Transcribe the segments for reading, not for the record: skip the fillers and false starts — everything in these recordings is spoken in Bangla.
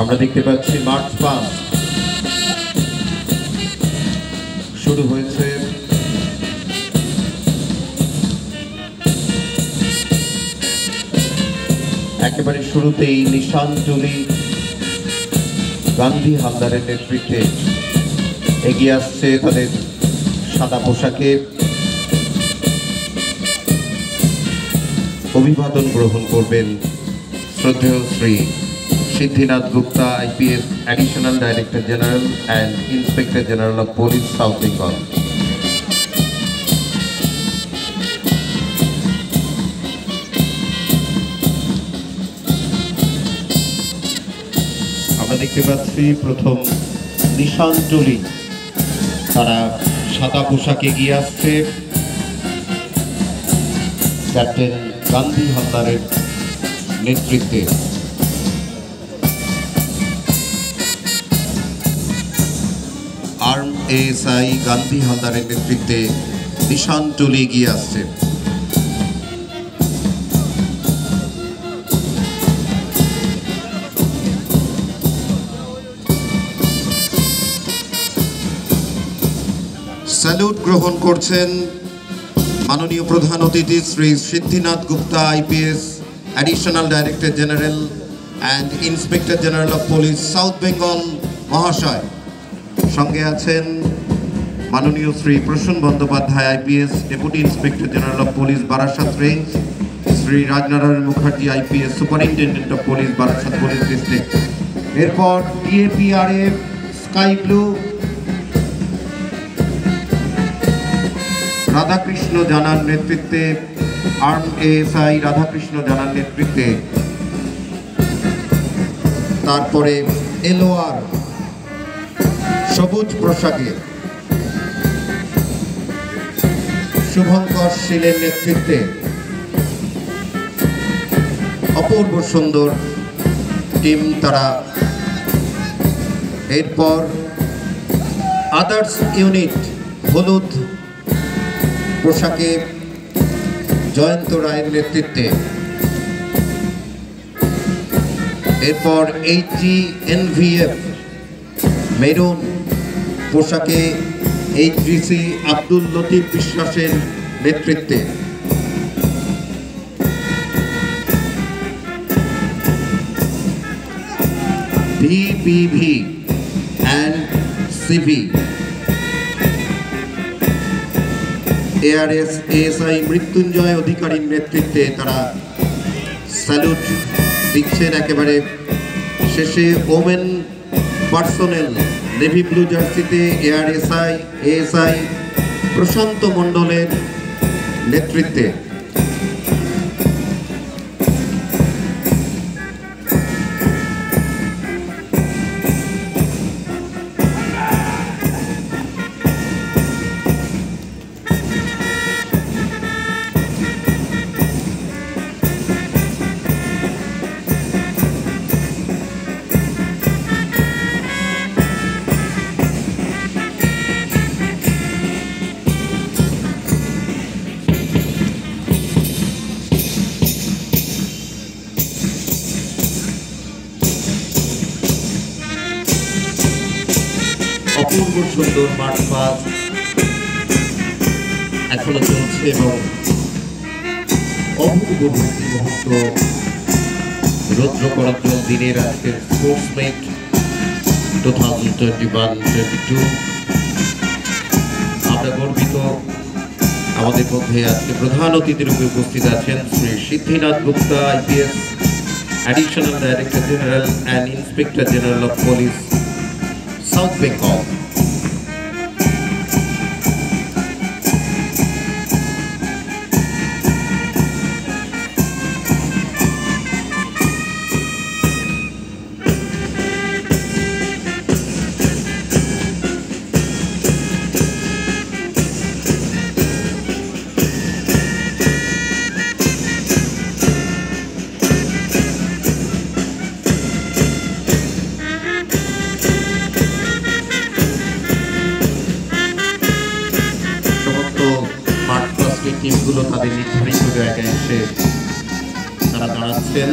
আমরা দেখতে পাচ্ছি মার্চ পাস্ট শুরু হয়েছে। একেবারে শুরুতেই নিশানজলি গান্ধী হালদারের নেতৃত্বে এগিয়ে আসছে তাদের সাদা পোশাকে। অভিবাদন গ্রহণ করবেন শ্রদ্ধেয় Shri Siddhinath Gupta, IPS Additional Director General and Inspector General of Police, South Bengal. আমরা দেখতে পাচ্ছি প্রথম নিশানজলি, তারা সাদা পোশাকে এগিয়ে আসছে ক্যাপ্টেন গান্ধী হালদারের নেতৃত্বে। আর্ম ASI গান্ধী হালদারের নেতৃত্বে নিশানজলি এগিয়ে আসছে। স্যালুট গ্রহণ করছেন মাননীয় প্রধান অতিথি Shri Siddhinath Gupta, IPS Additional Director General and Inspector General of Police, South Bengal মহাশয়। সঙ্গে আছেন মাননীয় Shri Prasun Bandyopadhyay, IPS Deputy Inspector General of Police, Barasat range, Shri Rajnarayan Mukherjee, IPS Superintendent of Police, Barasat police district. এরপর DAPRF স্কাই ব্লু রাধাকৃষ্ণ জানার নেতৃত্বে, আর্ম ASI রাধাকৃষ্ণ জানার নেতৃত্বে, তারপরে LOR সবুজ পোশাকে শুভঙ্কর শীলের নেতৃত্বে অপূর্ব সুন্দর টিম তারা। এরপর আদার্স ইউনিট হলুদ পোশাকে জয়ন্ত রায়ের নেতৃত্বে। এরপর HGNVF মেরুন পোশাকে HGC আব্দুল লতিফ বিশ্বাসের নেতৃত্বে। VBV and CV ARS ASI Mrityunjay অধিকারীর নেতৃত্বে তারা স্যালুট দিচ্ছেন। একেবারে শেষে ওমেন পার্সোনেল নেভি ব্লু জার্সিতে ARSI ASI প্রশান্ত মণ্ডলের নেতৃত্বে। অপূর্ব সুন্দর মাঠ পাস এখনো চলছে এবং অভূতপূর্ব মুহূর্ত রৌদ্র করাঞ্চল দিনের আজকের স্পোর্টস মিট 2021-22। আমরা গর্বিত আমাদের মধ্যে আজকে প্রধান অতিথি রূপে উপস্থিত আছেন Shri Siddhinath Gupta, IPS Additional Director General and Inspector General of Police, South Bengal। টিমগুলো তাদের নির্ধারিত জায়গায় এসে তারা দাঁড়াচ্ছেন।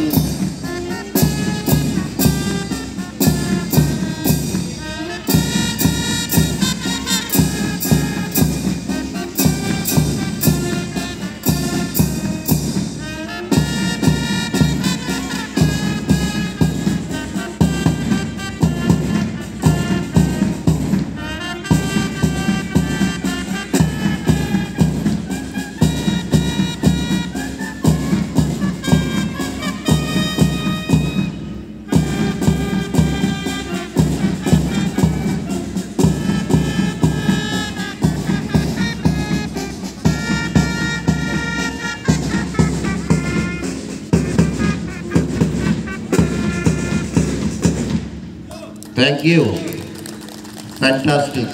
Thank you. Fantastic.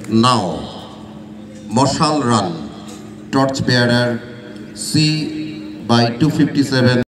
Now, Marshall Run, torch bearer C by 257.